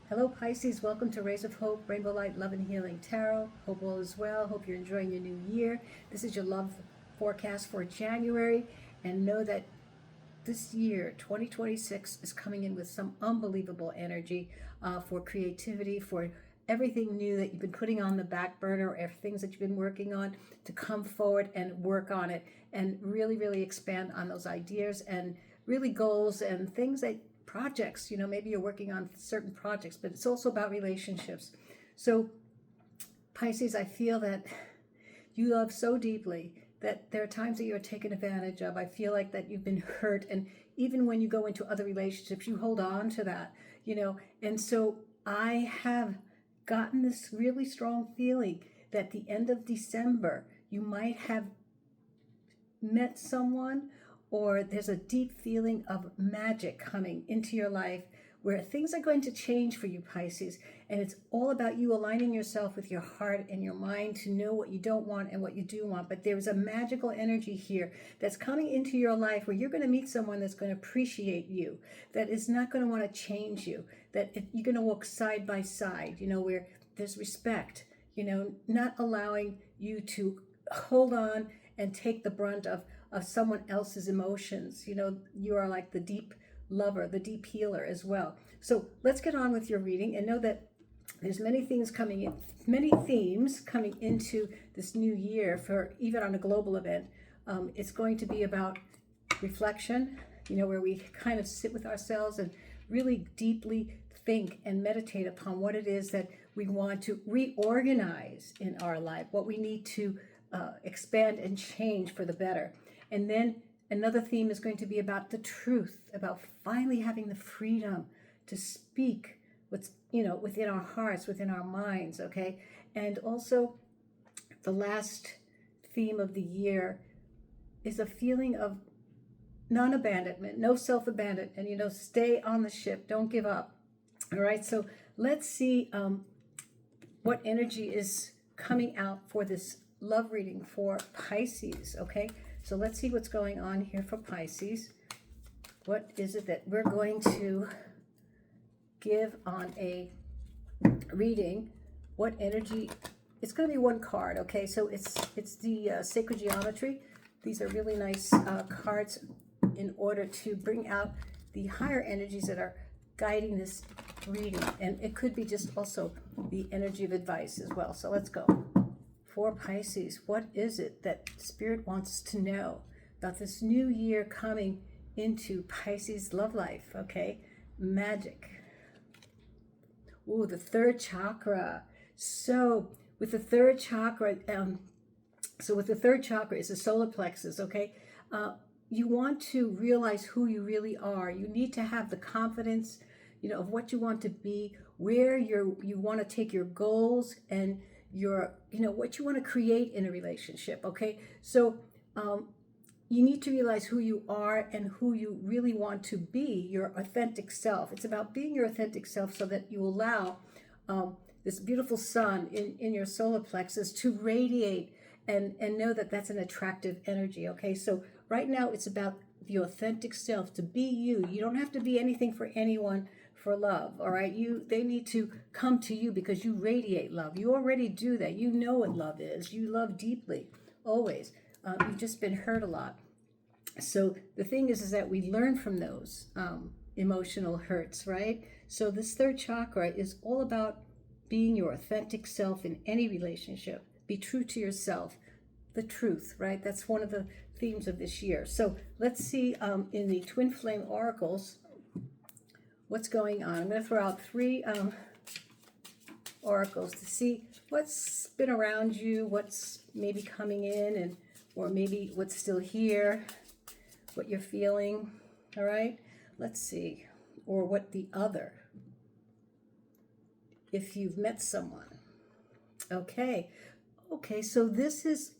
Hello Pisces, welcome to Rays of Hope, Rainbow Light, Love and Healing Tarot. Hope all is well. Hope you're enjoying your new year. This is your love forecast for January, and know that this year, 2026, is coming in with some unbelievable energy for creativity, for everything new that you've been putting on the back burner, or things that you've been working on, to come forward and work on it and really expand on those ideas and really goals and things that projects, maybe you're working on certain projects, but it's also about relationships. So Pisces, I feel that you love so deeply that there are times that you're taken advantage of. I feel like that you've been hurt, and even when you go into other relationships, you hold on to that, and so I have gotten this really strong feeling that the end of December you might have met someone, or there's a deep feeling of magic coming into your life where things are going to change for you, Pisces. And it's all about you aligning yourself with your heart and your mind to know what you don't want and what you do want. But there's a magical energy here that's coming into your life where you're going to meet someone that's going to appreciate you, that is not going to want to change you, that you're going to walk side by side, where there's respect, not allowing you to hold on and take the brunt of someone else's emotions. You are like the deep lover, the deep healer as well. So let's get on with your reading and know that there's many things coming in, many themes coming into this new year for even on a global event. It's going to be about reflection, where we kind of sit with ourselves and really deeply think and meditate upon what it is that we want to reorganize in our life, what we need to expand and change for the better. And then another theme is going to be about the truth, about finally having the freedom to speak what's, within our hearts, within our minds, okay? And also the last theme of the year is a feeling of non-abandonment, no self-abandonment, and, stay on the ship, don't give up, all right? So let's see what energy is coming out for this love reading for Pisces, okay? So let's see what's going on here for Pisces. What is it that we're going to give on a reading? What energy? It's going to be one card, okay? So it's the Sacred Geometry. These are really nice cards in order to bring out the higher energies that are guiding this reading. And it could be just also the energy of advice as well. So let's go. For Pisces, what is it that Spirit wants to know about this new year coming into Pisces' love life? Okay, magic. Ooh, the third chakra. So with the third chakra, is the solar plexus. Okay, you want to realize who you really are. You need to have the confidence, of what you want to be, where you want to take your goals, and your, what you want to create in a relationship, okay? So you need to realize who you are and who you really want to be, your authentic self. It's about being your authentic self so that you allow this beautiful sun in your solar plexus to radiate and know that that's an attractive energy, okay? So right now it's about the authentic self, to be you. You don't have to be anything for anyone for love, all right? They need to come to you because you radiate love. You already do that. You know what love is. You love deeply, always. You've just been hurt a lot. So the thing is that we learn from those emotional hurts, right? So this third chakra is all about being your authentic self in any relationship. Be true to yourself. The truth, right? That's one of the themes of this year. So let's see in the Twin Flame Oracles what's going on. I'm going to throw out 3 oracles to see what's been around you, what's maybe coming in, or maybe what's still here, what you're feeling. All right, let's see. Or what the other, if you've met someone. Okay, so this is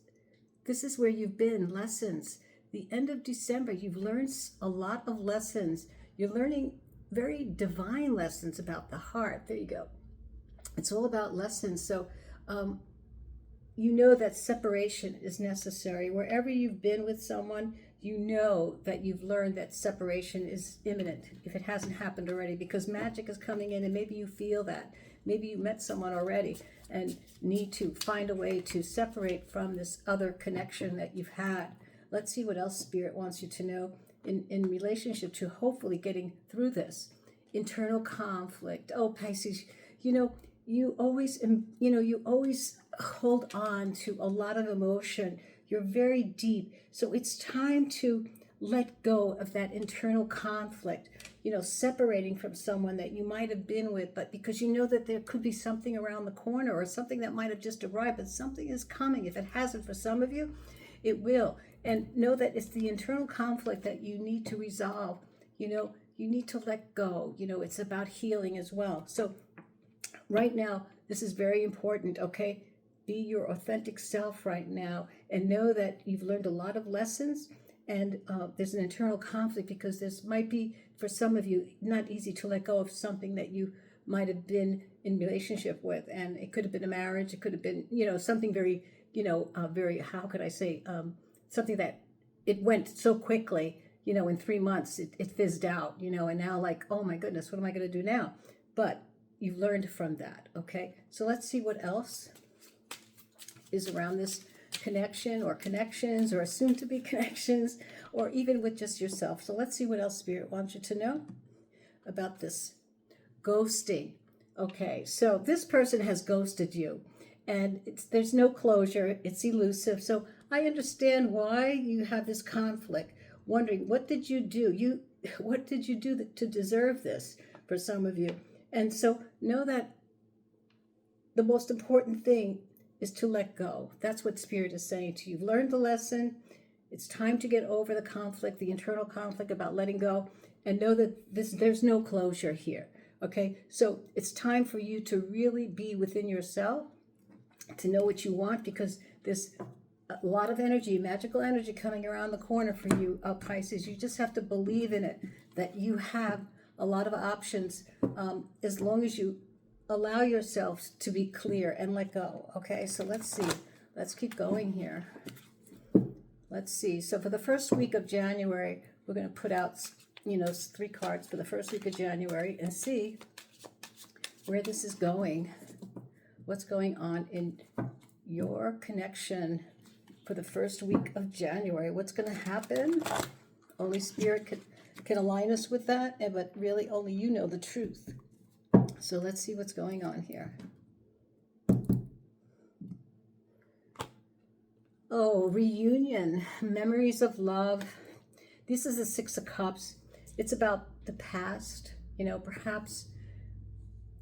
where you've been. Lessons. The end of December, you've learned a lot of lessons. You're learning very divine lessons about the heart. There you go. It's all about lessons. So that separation is necessary. Wherever you've been with someone, you know that you've learned that separation is imminent if it hasn't happened already, because magic is coming in, and maybe you feel that. Maybe you met someone already and need to find a way to separate from this other connection that you've had. Let's see what else Spirit wants you to know in relationship to hopefully getting through this. Internal conflict. Oh, Pisces, you always hold on to a lot of emotion. You're very deep. So it's time to let go of that internal conflict, separating from someone that you might have been with, but because you know that there could be something around the corner or something that might have just arrived, but something is coming. If it hasn't for some of you, it will. And know that it's the internal conflict that you need to resolve. You need to let go. It's about healing as well. So right now, this is very important, okay? Be your authentic self right now and know that you've learned a lot of lessons, and there's an internal conflict because this might be, for some of you, not easy to let go of something that you might have been in relationship with. And it could have been a marriage. It could have been, something very, very, how could I say, something that it went so quickly, in 3 months, it fizzed out, and now like, oh my goodness, what am I going to do now? But you've learned from that, okay? So let's see what else is around this connection or connections or soon to be connections, or even with just yourself. So let's see what else Spirit wants you to know about this ghosting. Okay, so this person has ghosted you, and there's no closure. It's elusive. So I understand why you have this conflict, wondering what did you do? What did you do to deserve this, for some of you? And so know that the most important thing is to let go. That's what Spirit is saying to you. You've learned the lesson. It's time to get over the conflict, the internal conflict about letting go, and know that there's no closure here. Okay, so it's time for you to really be within yourself, to know what you want, because there's a lot of energy, magical energy coming around the corner for you, Pisces. You just have to believe in it, that you have a lot of options, as long as you allow yourselves to be clear and let go. Okay, so let's see. Let's keep going here. Let's see. So for the first week of January, we're going to put out, 3 cards for the first week of January and see where this is going. What's going on in your connection for the first week of January? What's going to happen? Only Spirit can align us with that, but really only you know the truth. So let's see what's going on here. Oh, reunion, memories of love. This is the 6 of Cups. It's about the past. Perhaps,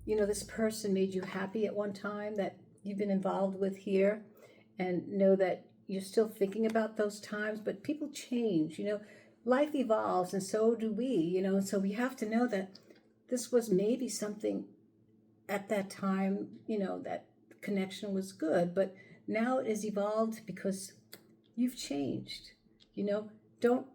this person made you happy at one time that you've been involved with here, and know that you're still thinking about those times, but people change, life evolves, and so do we, so we have to know that this was maybe something at that time, that connection was good, but now it has evolved because you've changed. Don't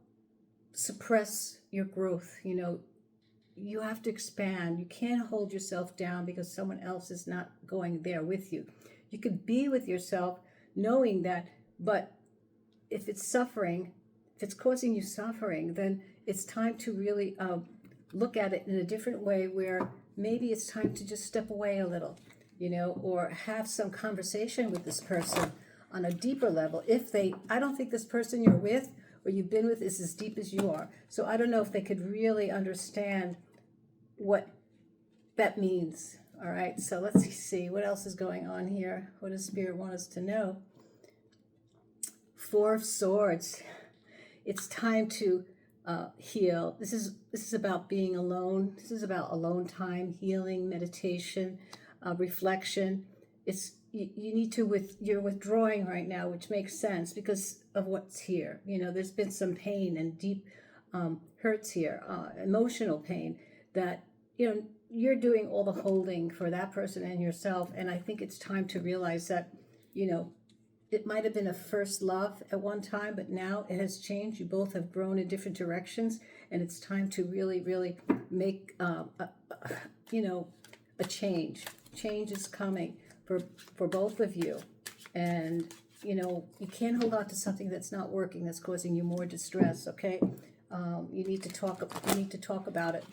suppress your growth. You have to expand. You can't hold yourself down because someone else is not going there with you. You can be with yourself knowing that, but if it's suffering, if it's causing you suffering, then it's time to really look at it in a different way, where maybe it's time to just step away a little, or have some conversation with this person on a deeper level. I don't think this person you're with or you've been with is as deep as you are. So I don't know if they could really understand what that means. All right, so let's see what else is going on here. What does Spirit want us to know? 4 of Swords. It's time to heal. This is about being alone. This is about alone time, healing, meditation, reflection. You need to you're withdrawing right now, which makes sense because of what's here. There's been some pain and deep hurts here, emotional pain that you're doing all the holding for that person and yourself. And I think it's time to realize that it might have been a first love at one time, but now it has changed. You both have grown in different directions, and it's time to really, really make a change. Change is coming for both of you, and you know, you can't hold on to something that's not working, that's causing you more distress, okay? You need to talk about it.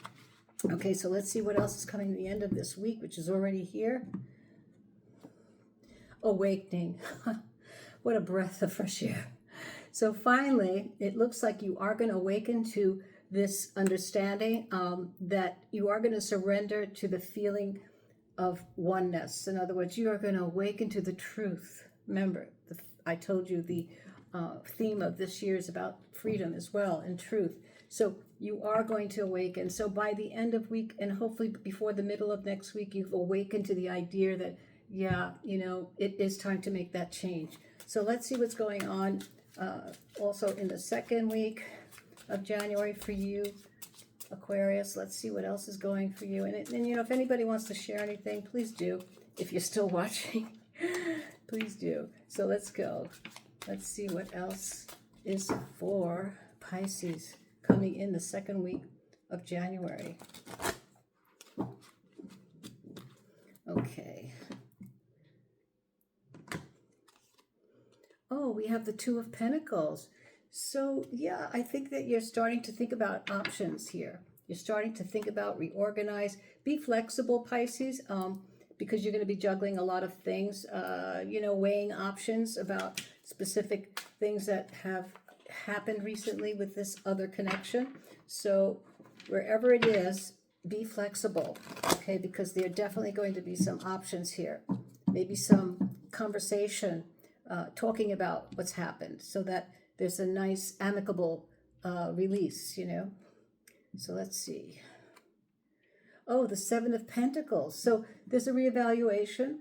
Okay, so let's see what else is coming at the end of this week, which is already here. Awakening. What a breath of fresh air. So finally, it looks like you are going to awaken to this understanding that you are going to surrender to the feeling of oneness. In other words, you are going to awaken to the truth. Remember, I told you the theme of this year is about freedom as well and truth. So you are going to awaken. So by the end of week, and hopefully before the middle of next week, you've awakened to the idea that, yeah, you know, it is time to make that change. So let's see what's going on also in the second week of January for you, Aquarius. Let's see what else is going for you. And you know, if anybody wants to share anything, please do. If you're still watching, please do. So let's go. Let's see what else is for Pisces coming in the second week of January. Okay. Oh, we have the Two of Pentacles. So, yeah, I think that you're starting to think about options here. You're starting to think about reorganize. Be flexible, Pisces, because you're going to be juggling a lot of things, you know, weighing options about specific things that have happened recently with this other connection. So wherever it is, be flexible, okay, because there are definitely going to be some options here. Maybe some conversation, talking about what's happened so that there's a nice amicable release, you know. So let's see. Oh, the Seven of Pentacles. So there's a reevaluation,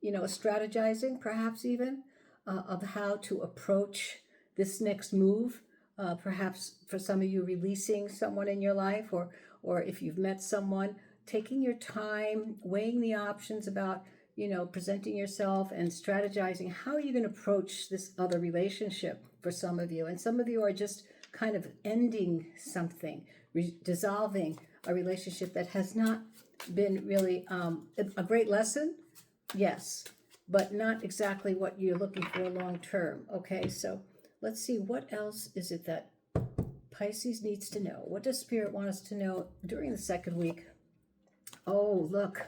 you know, a strategizing perhaps even of how to approach this next move. Perhaps for some of you releasing someone in your life, or if you've met someone, taking your time, weighing the options about, you know, presenting yourself and strategizing. How are you going to approach this other relationship for some of you? And some of you are just kind of ending something, dissolving a relationship that has not been really a great lesson, yes, but not exactly what you're looking for long term. Okay, so let's see, what else is it that Pisces needs to know? What does Spirit want us to know during the second week? Oh, look,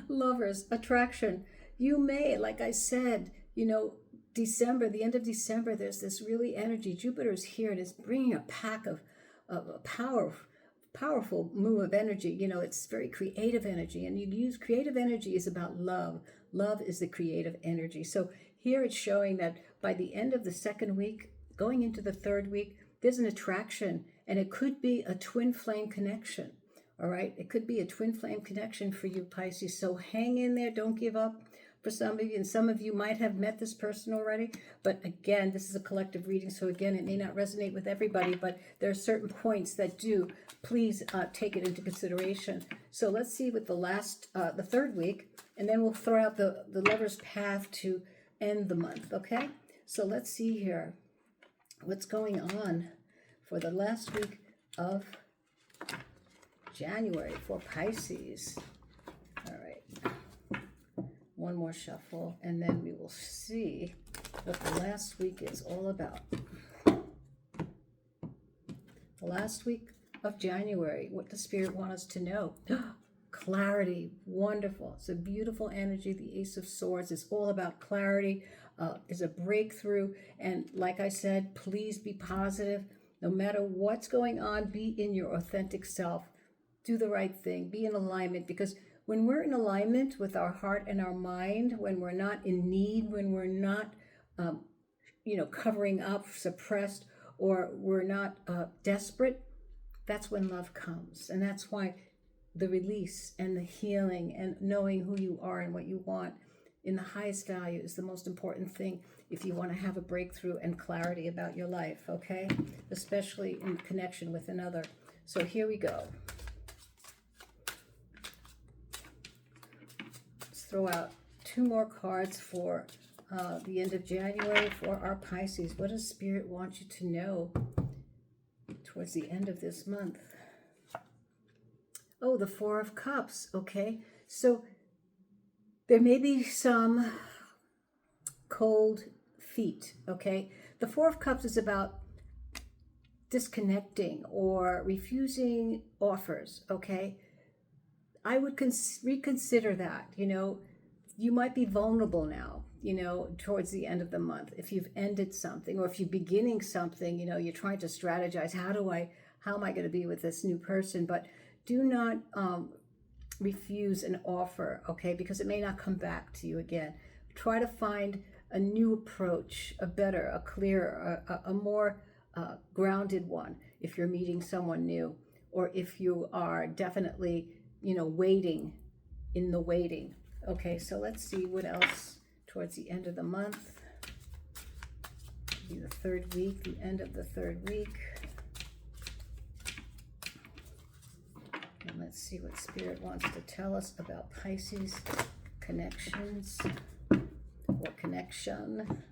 lovers, attraction. You may, like I said, you know, December, the end of December, there's this really energy. Jupiter's here and it's bringing a pack of powerful move of energy. You know, it's very creative energy, and you use creative energy is about love. Love is the creative energy. So here it's showing that by the end of the second week, going into the third week, there's an attraction, and it could be a twin flame connection. All right, it could be a twin flame connection for you, Pisces. So hang in there, don't give up. For some of you, and some of you might have met this person already, but again, this is a collective reading, so again, it may not resonate with everybody, but there are certain points that do. Please take it into consideration. So let's see with the third week, and then we'll throw out the lover's path to end the month, okay? So let's see here what's going on for the last week of January for Pisces. All right. One more shuffle, and then we will see what the last week is all about. The last week of January, what does Spirit want us to know? Clarity, wonderful. It's a beautiful energy. The Ace of Swords is all about clarity. Is a breakthrough, and like I said, please be positive. No matter what's going on, be in your authentic self. Do the right thing. Be in alignment, because when we're in alignment with our heart and our mind, when we're not in need, when we're not, covering up, suppressed, or we're not desperate, that's when love comes. And that's why the release and the healing and knowing who you are and what you want in the highest value is the most important thing if you want to have a breakthrough and clarity about your life, okay? Especially in connection with another. So here we go. Throw out two more cards for the end of January for our Pisces. What does Spirit want you to know towards the end of this month? Oh, the Four of Cups. Okay, so there may be some cold feet, okay? The Four of Cups is about disconnecting or refusing offers, okay? I would reconsider that. You might be vulnerable now, towards the end of the month. If you've ended something, or if you're beginning something, you're trying to strategize, how am I going to be with this new person? But do not refuse an offer, okay? Because it may not come back to you again. Try to find a new approach, a better, a clearer, a more grounded one if you're meeting someone new, or if you are definitely, waiting in the waiting. Okay, so let's see what else towards the end of the month. It'll be the third week, the end of the third week. And let's see what Spirit wants to tell us about Pisces connections or connection.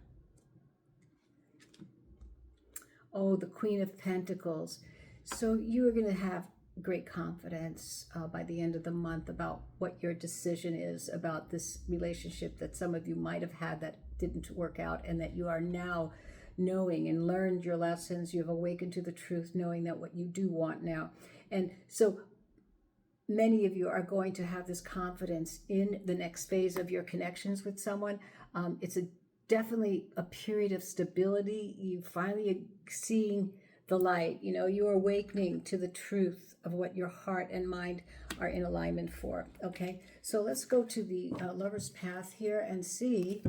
Oh, the Queen of Pentacles. So you are going to have great confidence by the end of the month about what your decision is about this relationship that some of you might have had that didn't work out, and that you are now knowing and learned your lessons. You have awakened to the truth, knowing that what you do want now. And so many of you are going to have this confidence in the next phase of your connections with someone. It's definitely a period of stability. You finally are seeing the light. You're awakening to the truth of what your heart and mind are in alignment for. Okay, so let's go to the Lover's Path here and see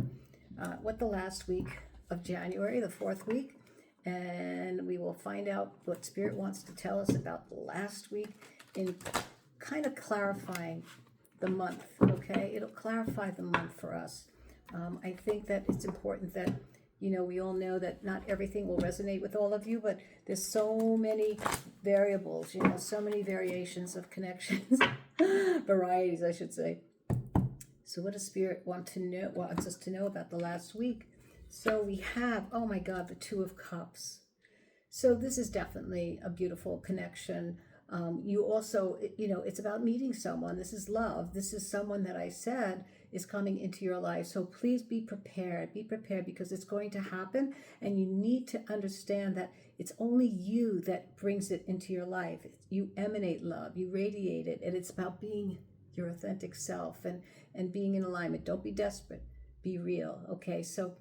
what the last week of January, the fourth week, and we will find out what Spirit wants to tell us about the last week in kind of clarifying the month. Okay, it'll clarify the month for us. I think that it's important that we all know that not everything will resonate with all of you, but there's so many variables, so many variations of connections, varieties, I should say. So what does Spirit wants us to know about the last week? So we have, oh my God, the Two of Cups. So this is definitely a beautiful connection. You also, it's about meeting someone. This is love. This is someone that I said is coming into your life. So please be prepared. Be prepared, because it's going to happen, and you need to understand that it's only you that brings it into your life. You emanate love. You radiate it, and it's about being your authentic self and being in alignment. Don't be desperate. Be real. Okay, so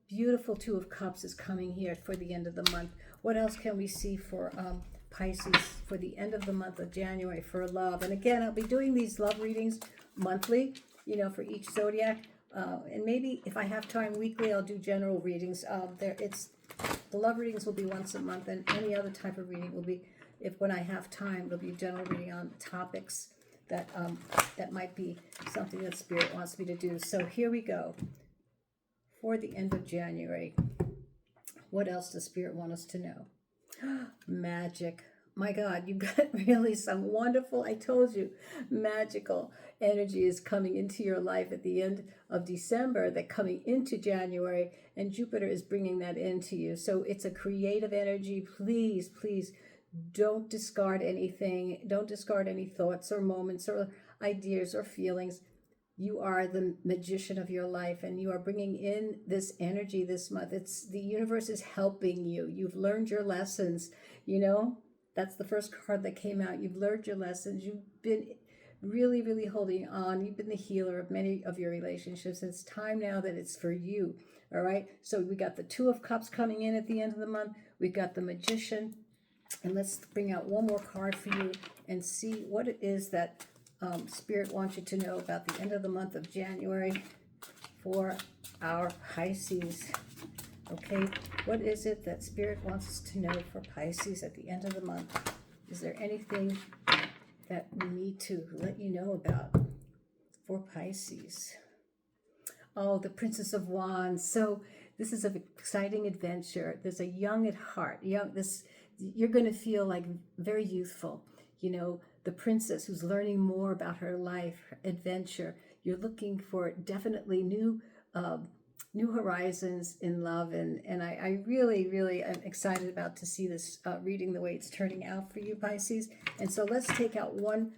beautiful Two of Cups is coming here for the end of the month. What else can we see for Pisces for the end of the month of January for love? And again, I'll be doing these love readings monthly, for each zodiac, and maybe if I have time weekly, I'll do general readings. The love readings will be once a month, and any other type of reading will be, when I have time, it'll be a general reading on topics that might be something that Spirit wants me to do. So here we go for the end of January. What else does Spirit want us to know? Magic. My God, you got really some wonderful, I told you, magical energy is coming into your life at the end of December, that coming into January, and Jupiter is bringing that into you. So it's a creative energy. Please, please don't discard anything. Don't discard any thoughts or moments or ideas or feelings. You are the magician of your life, and you are bringing in this energy this month. The universe is helping you. You've learned your lessons, That's the first card that came out. You've learned your lessons. You've been really, really holding on. You've been the healer of many of your relationships. And it's time now that it's for you. All right. So we got the Two of Cups coming in at the end of the month. We've got the Magician. And let's bring out one more card for you and see what it is that Spirit wants you to know about the end of the month of January for our Pisces. Okay, what is it that Spirit wants us to know for Pisces at the end of the month? Is there anything that we need to let you know about for Pisces? Oh, the Princess of Wands. So this is an exciting adventure. There's a young at heart. You're going to feel like very youthful. The princess who's learning more about her life, her adventure. You're looking for definitely new horizons in love, and I really, really am excited about to see this reading the way it's turning out for you, Pisces. And so let's take out one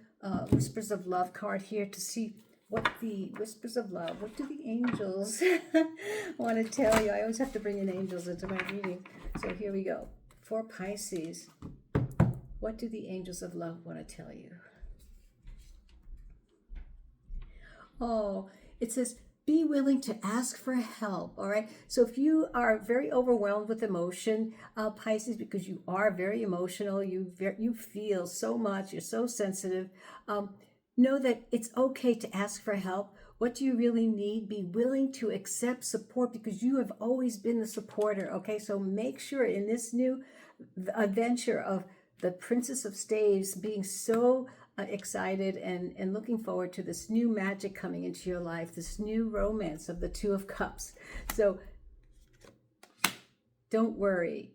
Whispers of Love card here to see what the whispers of love, what do the angels want to tell you? I always have to bring in angels into my reading. So here we go. For Pisces, what do the angels of love want to tell you? Oh, it says, be willing to ask for help. All right. So if you are very overwhelmed with emotion, Pisces, because you are very emotional, you feel so much, you're so sensitive, know that it's okay to ask for help. What do you really need? Be willing to accept support because you have always been the supporter. Okay. So make sure in this new adventure of the Princess of Staves being so excited and looking forward to this new magic coming into your life, this new romance of the Two of Cups. So don't worry,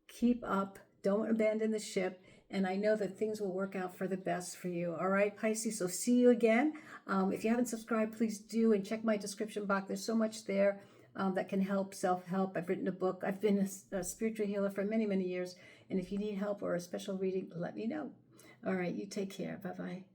keep up, don't abandon the ship, and I know that things will work out for the best for you. All right, Pisces, so see you again. If you haven't subscribed, please do, and check my description box. There's so much there that can help, self-help. I've written a book. I've been a spiritual healer for many, many years, and if you need help or a special reading, let me know. All right, you take care. Bye-bye.